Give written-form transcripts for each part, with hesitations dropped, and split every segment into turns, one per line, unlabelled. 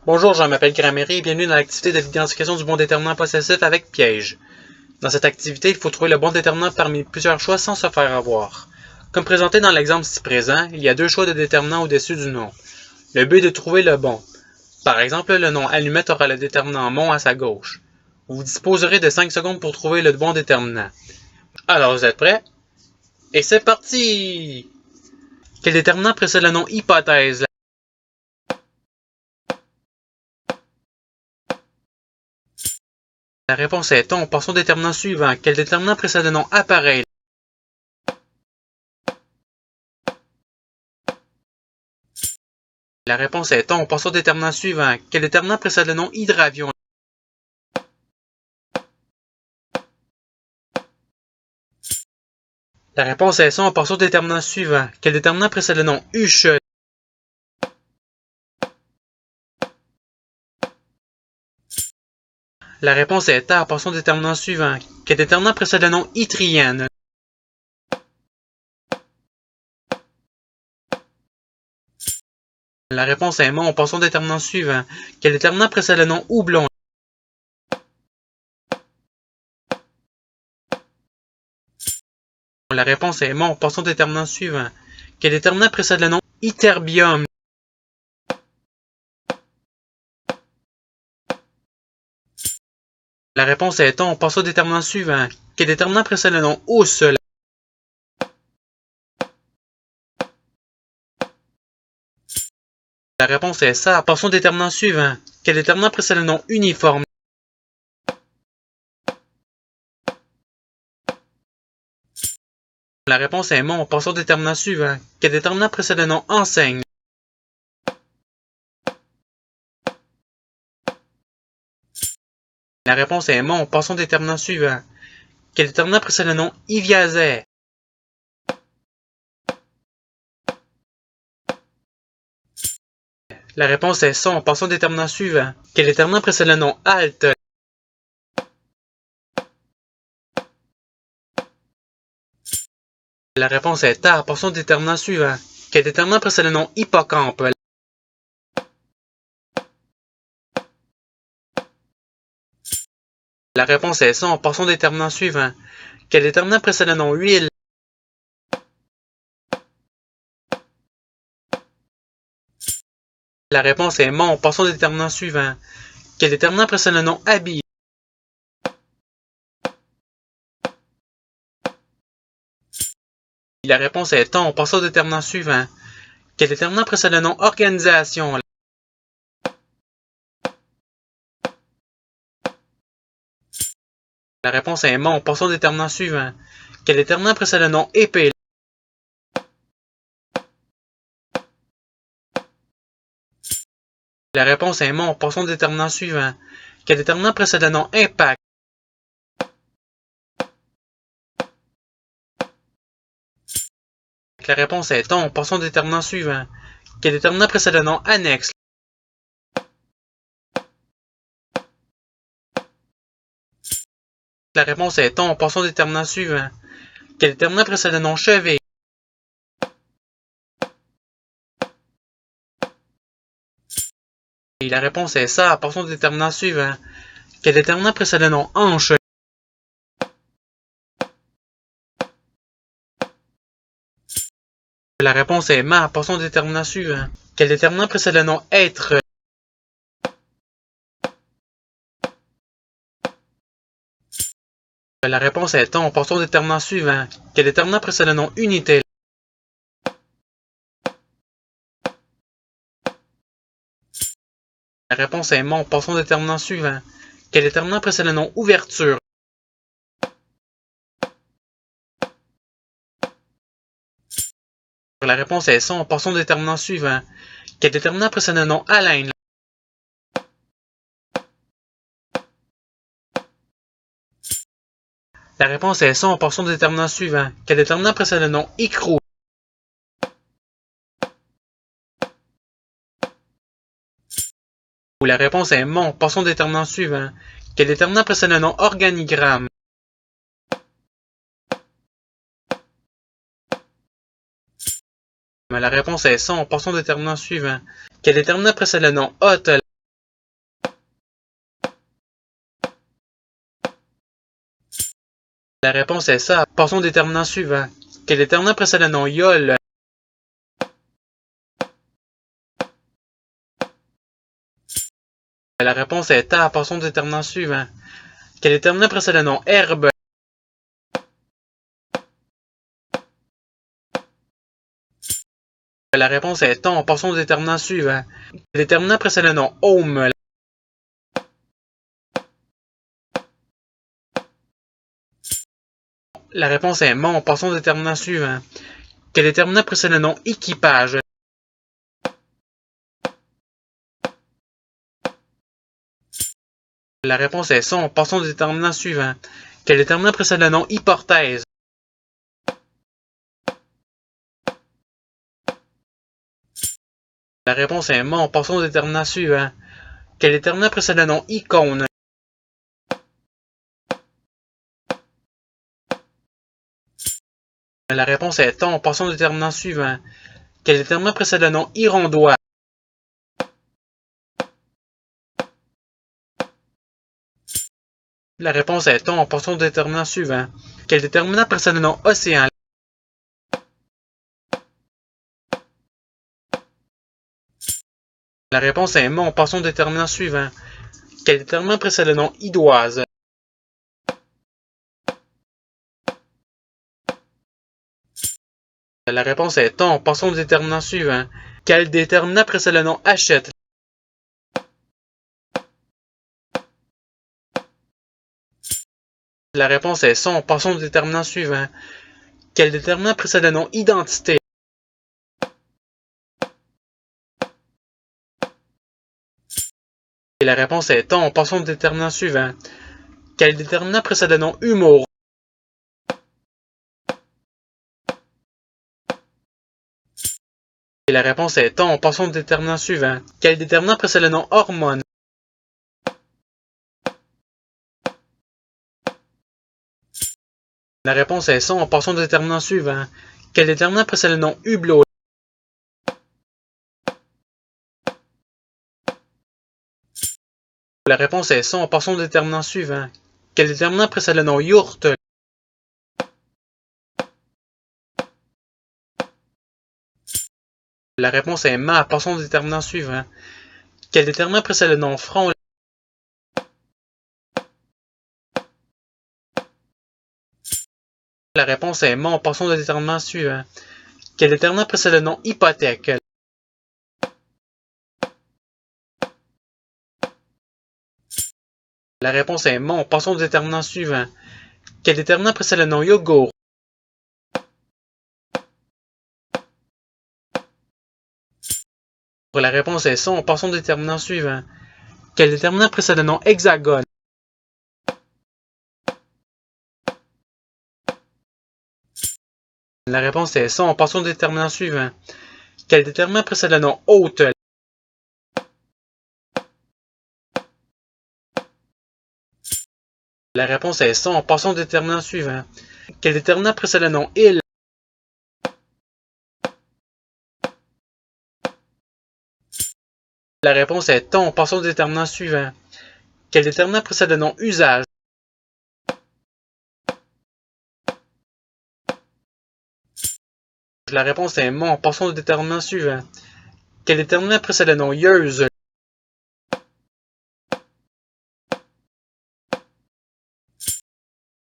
Bonjour, je m'appelle Grammaire et bienvenue dans l'activité de l'identification du bon déterminant possessif avec piège. Dans cette activité, il faut trouver le bon déterminant parmi plusieurs choix sans se faire avoir. Comme présenté dans l'exemple ci-présent, il y a deux choix de déterminant au-dessus du nom. Le but est de trouver le bon. Par exemple, le nom allumette aura le déterminant mon à sa gauche. Vous disposerez de 5 secondes pour trouver le bon déterminant. Alors, vous êtes prêts? Et c'est parti! Quel déterminant précède le nom hypothèse? La réponse est on. Passons au déterminant suivant. Quel déterminant précède le nom appareil? La réponse est on. Passons au déterminant suivant. Quel déterminant précède le nom hydravion? La réponse est on. Passons au déterminant suivant. Quel déterminant précède le nom huche? La réponse est A. Passons au déterminant suivant. Quel déterminant précède le nom yttrienne? La réponse est mon. Passons au déterminant suivant. Quel déterminant précède le nom houblon? La réponse est mon. Passons au déterminant suivant. Quel déterminant précède le nom ytterbium? La réponse est on. Passons au déterminant suivant. Quel déterminant précède le nom housse? La réponse est ça. Passons au déterminant suivant. Quel déterminant précède le nom uniforme? La réponse est mon. Passons au déterminant suivant. Quel déterminant précède le nom enseigne? La réponse est mon. Passons au déterminant suivant. Quel déterminant précède le nom iviazère? La réponse est son. Passons au déterminant suivant. Quel déterminant précède le nom halte? La réponse est tard. Passons au déterminant suivant. Quel déterminant précède le nom hippocampe? La réponse est son. Passons au déterminant suivant. Quel déterminant précède le nom huile? La réponse est mon. Passons au déterminant suivant. Quel déterminant précède le nom habit? La réponse est on. Passons au déterminant suivant. Quel déterminant précède le nom organisation? La réponse est mon. Passons au déterminant suivant. Quel déterminant précède le nom épée? La réponse est mon. Passons au déterminant suivant. Quel déterminant précède le nom impact? La réponse est on. Passons au déterminant suivant. Quel déterminant précède le nom annexe? La réponse est on. Passons au déterminant suivant. Quel déterminant précède le nom cheville? Et la réponse est ça. Passons au déterminant suivant. Quel déterminant précède le nom hanche? La réponse est ma. Passons au déterminant suivant. Quel déterminant précède le nom être? La réponse est on. Passons au déterminant suivant. Quel déterminant précède le nom unité? La réponse est mon. Passons au déterminant suivant. Quel déterminant précède le nom ouverture? La réponse est son. Passons au déterminant suivant. Quel déterminant précède le nom haleine? La réponse est son. Passons au déterminant suivant. Quel déterminant précède le nom écrou? La réponse est mon. Passons au déterminant suivant. Quel déterminant précède le nom organigramme? La réponse est son. Passons au déterminant suivant. Quel déterminant précède le nom hôte? La réponse est ça. Passons au déterminant suivant. Quel déterminant précède le nom yol? La réponse est ta. Passons au déterminant suivant. Quel déterminant précède le nom herbe? La réponse est ton. Passons au déterminant suivant. Quel déterminant précède le nom homme? La réponse est mon. Passons au déterminant suivant. Quel déterminant précède le nom équipage? La réponse est son. Passons au déterminant suivant. Quel déterminant précède le nom hypothèse? La réponse est mon. Passons au déterminant suivant. Quel déterminant précède le nom icône? La réponse est ton. Passons au déterminant suivant. Quel déterminant précède le nom hirondois? La réponse est ton. Passons au déterminant suivant. Quel déterminant précède le nom océan? La réponse est mon. Passons au déterminant suivant. Quel déterminant précède le nom idoise? La réponse est ton. Passons au déterminant suivant. Quel déterminant précède le nom achète? La réponse est son. Passons au déterminant suivant. Quel déterminant précède le nom identité? La réponse est ton. Passons au déterminant suivant. Quel déterminant précède le nom humour? La réponse est ton. Passons au déterminant suivant. Quel déterminant précède le nom hormone? La réponse est son. Passons au déterminant suivant. Quel déterminant précède le nom hublot? La réponse est son. Passons au déterminant suivant. Quel déterminant précède le nom yourte? La réponse est ma. Passons au déterminant suivant. Quel déterminant précède le nom front? La réponse est mon. Passons au déterminant suivant. Quel déterminant précède le nom hypothèque? La réponse est mon. Passons au déterminant suivant. Quel déterminant précède le nom yogourt? La réponse est son. Passons au déterminant suivant. Quel déterminant précède le nom hexagone? La réponse est son. Passons au déterminant suivant. Quel déterminant précède le nom haute? La réponse est son. Passons au déterminant suivant. Quel déterminant précède le nom île? La réponse est ton. Passons au déterminant suivant. Quel déterminant précède le nom usage? La réponse est mon. Passons au déterminant suivant. Quel déterminant précède le nom yeuse?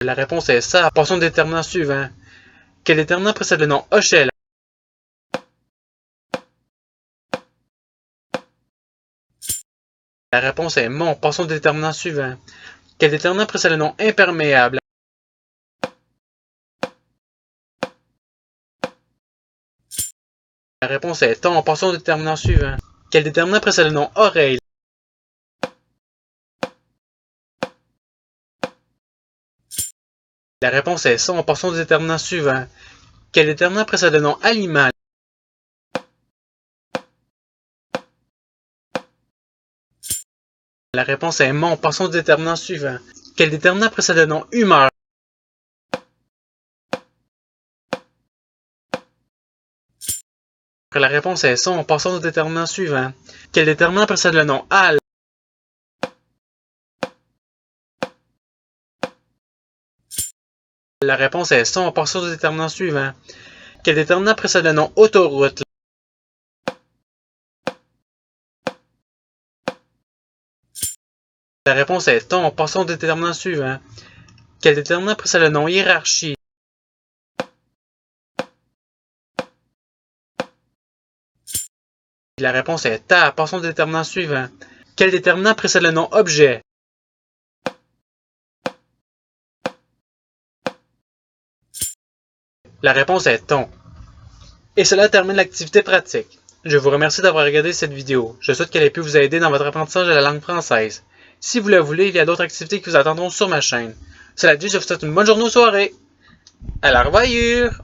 La réponse est ça. Passons au déterminant suivant. Quel déterminant précède le nom Hochel? La réponse est mon. Passons au déterminant suivant. Quel déterminant précède le nom imperméable? La réponse est ton. Passons au déterminant suivant. Quel déterminant précède le nom oreille? La réponse est son. Passons au déterminant suivant. Quel déterminant précède le nom aliment? La réponse est mon. Passons au déterminant suivant. Quel déterminant précède le nom humeur? La réponse est son. Passons au déterminant suivant. Quel déterminant précède le nom al? La réponse est son. Passons au déterminant suivant. Quel déterminant précède le nom autoroute? La réponse est ton. Passons au déterminant suivant. Quel déterminant précède le nom hiérarchie? La réponse est ta. Passons au déterminant suivant. Quel déterminant précède le nom objet? La réponse est ton. Et cela termine l'activité pratique. Je vous remercie d'avoir regardé cette vidéo. Je souhaite qu'elle ait pu vous aider dans votre apprentissage de la langue française. Si vous le voulez, il y a d'autres activités qui vous attendront sur ma chaîne. Cela dit, je vous souhaite une bonne journée ou soirée. À la revoyure!